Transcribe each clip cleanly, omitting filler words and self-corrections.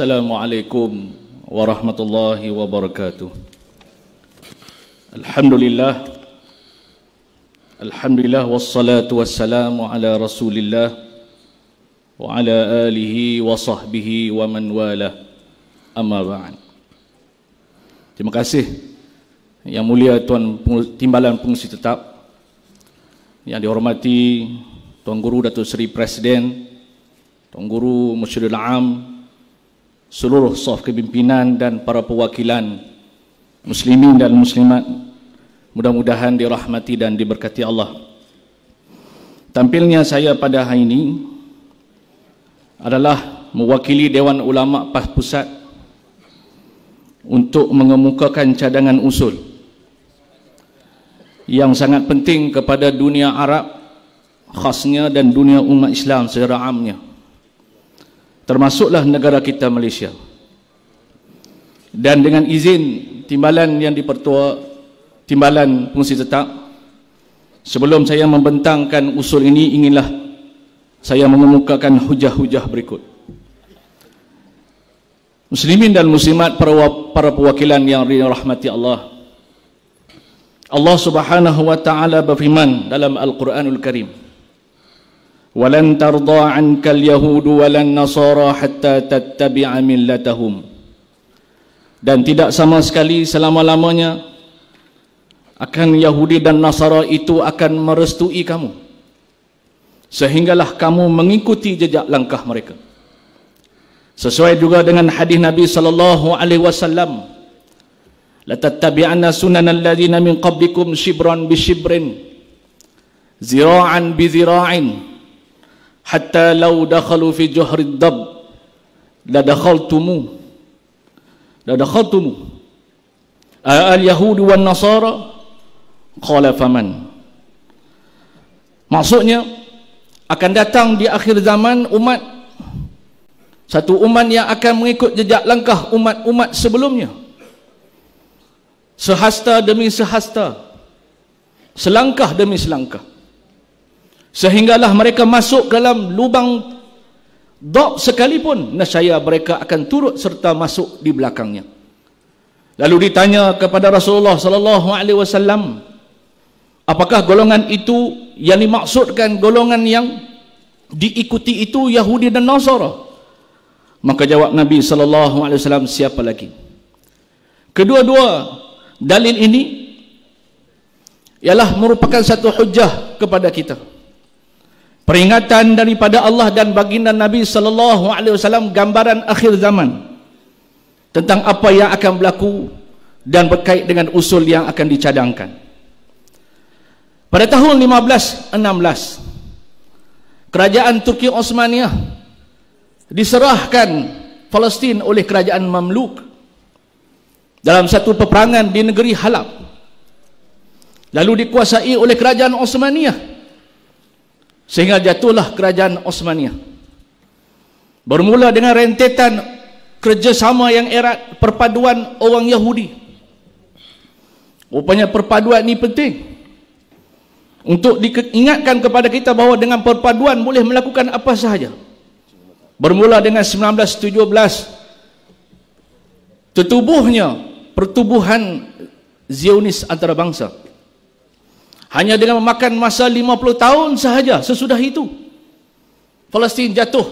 Assalamualaikum warahmatullahi wabarakatuh. Alhamdulillah wassalatu wassalamu ala Rasulillah wa ala alihi wa sahbihi wa man wala. Amma ba'd. Terima kasih Yang Mulia Tuan Timbalan Pengurusi Tetap, yang dihormati Tuan Guru Datuk Seri Presiden, Tuan Guru Musyirul Am, seluruh saf kepimpinan dan para perwakilan muslimin dan muslimat, mudah-mudahan dirahmati dan diberkati Allah. Tampilnya saya pada hari ini adalah mewakili Dewan Ulama PAS Pusat untuk mengemukakan cadangan usul yang sangat penting kepada dunia Arab khasnya dan dunia umat Islam secara amnya, termasuklah negara kita Malaysia. Dan dengan izin timbalan yang dipertua Timbalan Pengurusi Tetap, sebelum saya membentangkan usul ini, inginlah saya mengemukakan hujah-hujah berikut. Muslimin dan muslimat, para perwakilan yang dirahmati Allah, Allah Subhanahu wa taala berfirman dalam Al-Quranul Karim, "Walan tarda 'ankal yahudu walan nasara hatta tattabi'a millatahum." Dan tidak sama sekali selama-lamanya akan Yahudi dan Nasara itu akan merestui kamu sehinggalah kamu mengikuti jejak langkah mereka. Sesuai juga dengan hadis Nabi sallallahu alaihi wasallam, "La tattabi'anna sunanal ladzina min qablikum shibran bi shibrin, zira'an bi zira'in, hatta law dakhalu fi juhrid dab la dakhaltumu al-yahud wan nasara qala faman." Maksudnya akan datang di akhir zaman satu umat yang akan mengikut jejak langkah umat-umat sebelumnya, sehasta demi sehasta, selangkah demi selangkah, sehinggalah mereka masuk dalam lubang dab sekalipun, nescaya mereka akan turut serta masuk di belakangnya. Lalu ditanya kepada Rasulullah sallallahu alaihi wasallam, apakah golongan itu yang dimaksudkan, golongan yang diikuti itu Yahudi dan Nasara? Maka jawab Nabi sallallahu alaihi wasallam, siapa lagi? Kedua-dua dalil ini ialah merupakan satu hujah kepada kita, peringatan daripada Allah dan baginda Nabi sallallahu alaihi wasallam, gambaran akhir zaman tentang apa yang akan berlaku dan berkait dengan usul yang akan dicadangkan. Pada tahun 1516, kerajaan Turki Osmaniyah diserahkan Palestin oleh kerajaan Mamluk dalam satu peperangan di negeri Halab, lalu dikuasai oleh kerajaan Osmaniyah, sehingga jatuhlah kerajaan Osmaniyah. Bermula dengan rentetan kerjasama yang erat, perpaduan orang Yahudi. Rupanya perpaduan ini penting untuk diingatkan kepada kita bahawa dengan perpaduan boleh melakukan apa sahaja. Bermula dengan 1917, tertubuhnya pertubuhan Zionis antarabangsa. Hanya dengan memakan masa 50 tahun sahaja sesudah itu, Palestin jatuh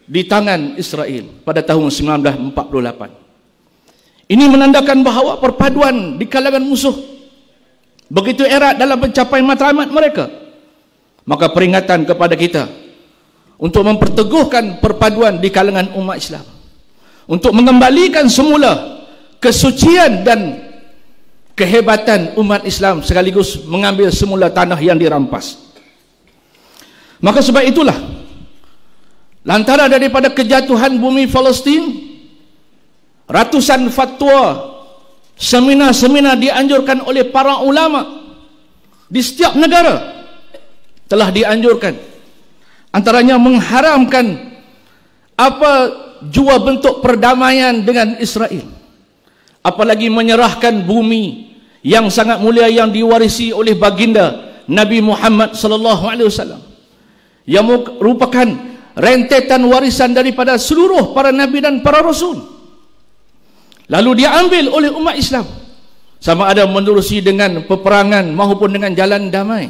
di tangan Israel pada tahun 1948. Ini menandakan bahawa perpaduan di kalangan musuh begitu erat dalam pencapaian matlamat mereka. Maka peringatan kepada kita untuk memperteguhkan perpaduan di kalangan umat Islam, untuk mengembalikan semula kesucian dan kehebatan umat Islam, sekaligus mengambil semula tanah yang dirampas. Maka sebab itulah, lantara daripada kejatuhan bumi Palestin, ratusan fatwa, seminar-seminar dianjurkan oleh para ulama di setiap negara telah dianjurkan. Antaranya mengharamkan apa jua bentuk perdamaian dengan Israel, apalagi menyerahkan bumi yang sangat mulia yang diwarisi oleh baginda Nabi Muhammad sallallahu alaihi wasallam, yang merupakan rentetan warisan daripada seluruh para nabi dan para rasul, lalu diambil oleh umat Islam, sama ada menerusi dengan peperangan maupun dengan jalan damai.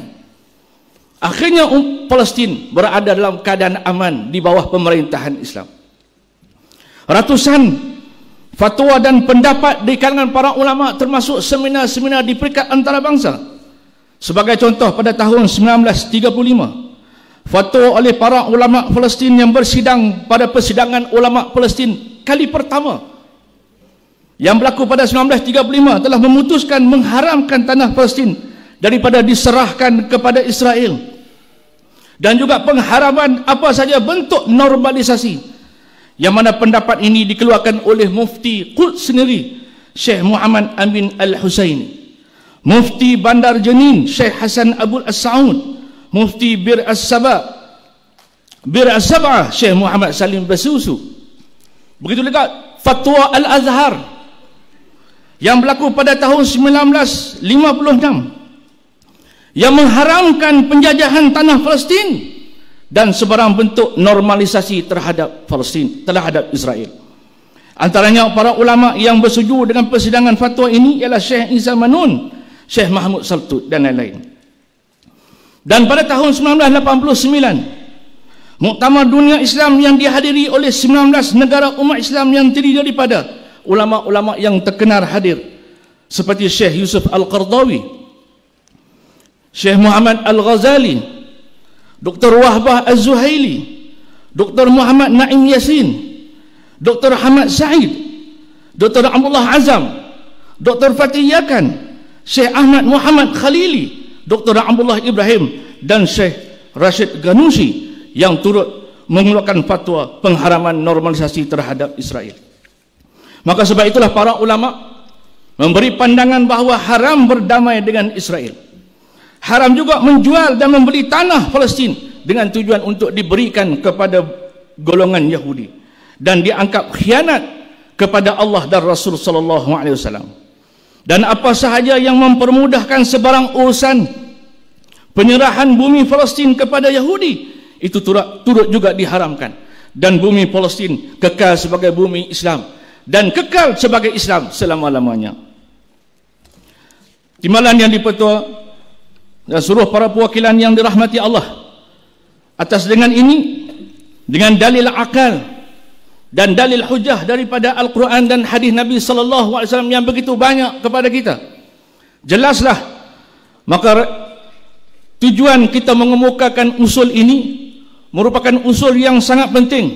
Akhirnya Palestin berada dalam keadaan aman di bawah pemerintahan Islam. Ratusan fatwa dan pendapat di kalangan para ulama, termasuk seminar-seminar di peringkat antarabangsa. Sebagai contoh, pada tahun 1935, fatwa oleh para ulama Palestin yang bersidang pada persidangan ulama Palestin kali pertama yang berlaku pada 1935 telah memutuskan mengharamkan tanah Palestin daripada diserahkan kepada Israel, dan juga pengharaman apa saja bentuk normalisasi, yang mana pendapat ini dikeluarkan oleh Mufti Quds sendiri, Syekh Muhammad Amin Al-Husaini, Mufti Bandar Jenin Syekh Hasan Abdul As-Saud, Mufti Bir As-Sabah Syekh Muhammad Salim Basusu. Begitu juga fatwa Al-Azhar yang berlaku pada tahun 1956 yang mengharamkan penjajahan tanah Palestin dan sebarang bentuk normalisasi terhadap Palestin, terhadap Israel. Antaranya para ulama yang bersetuju dengan persidangan fatwa ini ialah Syekh Isa Manun, Syekh Mahmud Saltut dan lain-lain. Dan pada tahun 1989, Muktamar Dunia Islam yang dihadiri oleh 19 negara umat Islam yang terdiri daripada ulama-ulama yang terkenal hadir, seperti Syekh Yusuf Al-Qardawi, Syekh Muhammad Al-Ghazali, Dr. Wahbah Az-Zuhaili, Dr. Muhammad Naim Yasin, Dr. Hamad Said, Dr. Abdullah Azam, Dr. Fatih Yakan, Syekh Ahmad Muhammad Khalili, Dr. Abdullah Ibrahim dan Syekh Rashid Ghanushi yang turut mengeluarkan fatwa pengharaman normalisasi terhadap Israel. Maka sebab itulah para ulama memberi pandangan bahawa haram berdamai dengan Israel, haram juga menjual dan membeli tanah Palestin dengan tujuan untuk diberikan kepada golongan Yahudi, dan dianggap khianat kepada Allah dan Rasul sallallahu alaihi wasallam. Dan apa sahaja yang mempermudahkan sebarang urusan penyerahan bumi Palestin kepada Yahudi, itu turut juga diharamkan, dan bumi Palestin kekal sebagai bumi Islam dan kekal sebagai Islam selama-lamanya. Timbalan yang dipertua dan seluruh para perwakilan yang dirahmati Allah, atas dengan ini, dengan dalil akal dan dalil hujah daripada Al-Quran dan hadis Nabi sallallahu alaihi wasallam yang begitu banyak kepada kita, jelaslah maka tujuan kita mengemukakan usul ini merupakan usul yang sangat penting,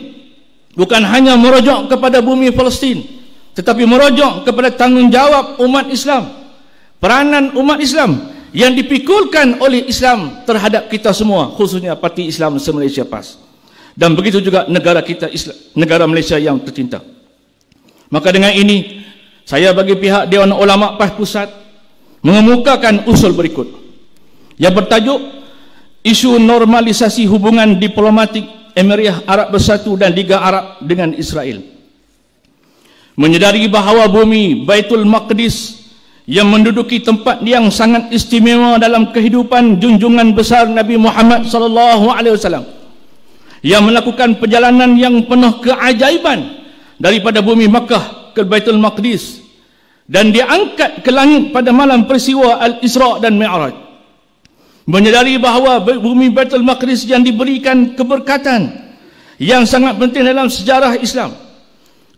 bukan hanya merujuk kepada bumi Palestin, tetapi merujuk kepada tanggungjawab umat Islam, peranan umat Islam yang dipikulkan oleh Islam terhadap kita semua, khususnya Parti Islam se-Malaysia PAS, dan begitu juga negara kita, negara Malaysia yang tercinta. Maka dengan ini, saya bagi pihak Dewan Ulama PAS Pusat mengemukakan usul berikut yang bertajuk isu normalisasi hubungan diplomatik Emirat Arab Bersatu dan Liga Arab dengan Israel. Menyedari bahawa bumi Baitul Maqdis yang menduduki tempat yang sangat istimewa dalam kehidupan junjungan besar Nabi Muhammad sallallahu alaihi wasallam, yang melakukan perjalanan yang penuh keajaiban daripada bumi Makkah ke Baitul Maqdis dan diangkat ke langit pada malam peristiwa Al-Isra dan Mi'raj. Menyedari bahawa bumi Baitul Maqdis yang diberikan keberkatan yang sangat penting dalam sejarah Islam,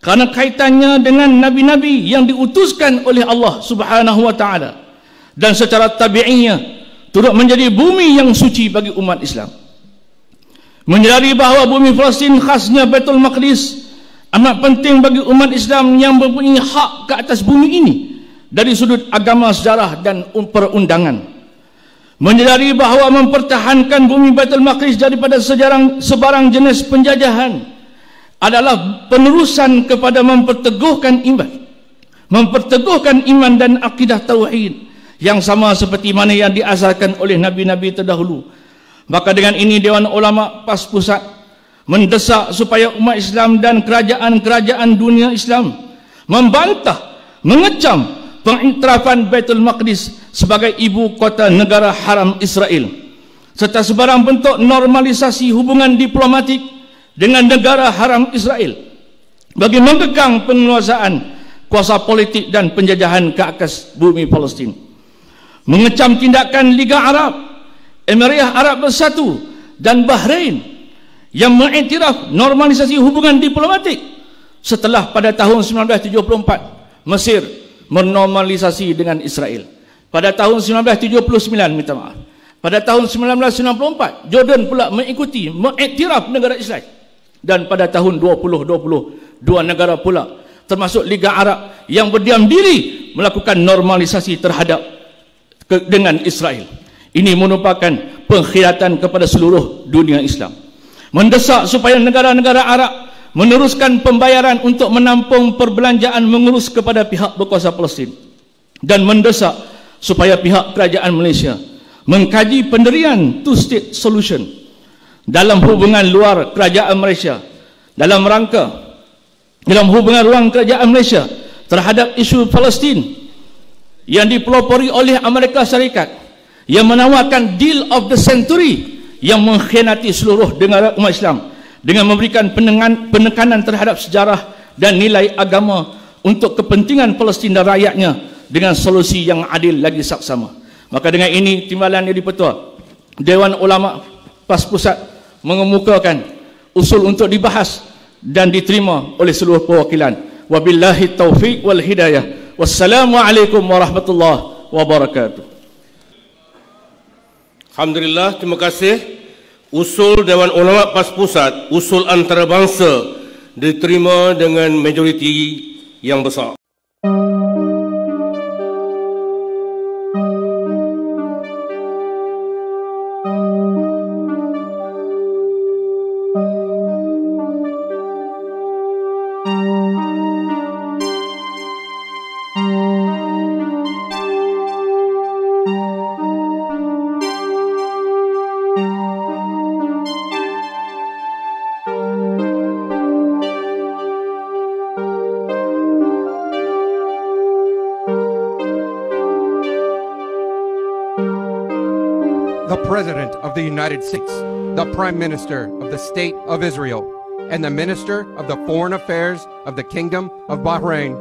karena kaitannya dengan nabi-nabi yang diutuskan oleh Allah Subhanahu wa taala, dan secara tabi'inya turut menjadi bumi yang suci bagi umat Islam. Menyadari bahawa bumi Palestin, khasnya Baitul Maqdis, amat penting bagi umat Islam yang mempunyai hak ke atas bumi ini dari sudut agama, sejarah dan perundangan. Menyadari bahawa mempertahankan bumi Baitul Maqdis daripada sebarang jenis penjajahan adalah penerusan kepada memperteguhkan iman dan akidah tauhid yang sama seperti mana yang diasaskan oleh nabi-nabi terdahulu. Maka dengan ini Dewan Ulama PAS Pusat mendesak supaya umat Islam dan kerajaan-kerajaan dunia Islam membantah, mengecam pengiktirafan Baitul Maqdis sebagai ibu kota negara haram Israel, serta sebarang bentuk normalisasi hubungan diplomatik dengan negara haram Israel bagi mengekang penguasaan kuasa politik dan penjajahan ke atas bumi Palestin, mengecam tindakan Liga Arab, Emirat Arab Bersatu dan Bahrain yang mengiktiraf normalisasi hubungan diplomatik setelah pada tahun 1974 Mesir menormalisasi dengan Israel. Pada tahun 1979, minta maaf, pada tahun 1994 Jordan pula mengiktiraf negara Israel, dan pada tahun 2020 dua negara pula termasuk Liga Arab yang berdiam diri melakukan normalisasi terhadap dengan Israel. Ini merupakan pengkhianatan kepada seluruh dunia Islam. Mendesak supaya negara-negara Arab meneruskan pembayaran untuk menampung perbelanjaan mengurus kepada pihak berkuasa Palestin, dan mendesak supaya pihak kerajaan Malaysia mengkaji pendirian two-state solution dalam hubungan luar kerajaan Malaysia dalam hubungan ruang kerajaan Malaysia terhadap isu Palestin yang dipelopori oleh Amerika Syarikat, yang menawarkan deal of the century yang mengkhianati seluruh negara umat Islam dengan memberikan penekanan terhadap sejarah dan nilai agama untuk kepentingan Palestin dan rakyatnya dengan solusi yang adil lagi saksama. Maka dengan ini Timbalan Yang di-Pertua Dewan Ulama PAS Pusat mengemukakan usul untuk dibahas dan diterima oleh seluruh perwakilan. Wabillahi taufiq wal hidayah. Wassalamualaikum warahmatullahi wabarakatuh. Alhamdulillah, terima kasih. Usul Dewan Ulama PAS Pusat, usul antarabangsa, diterima dengan majoriti yang besar. The President of the United States, the Prime Minister of the State of Israel, and the Minister of the Foreign Affairs of the Kingdom of Bahrain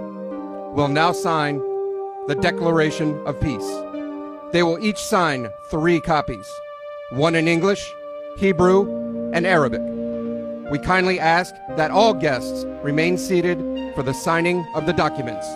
will now sign the Declaration of Peace. They will each sign 3 copies, one in English, Hebrew, and Arabic. We kindly ask that all guests remain seated for the signing of the documents.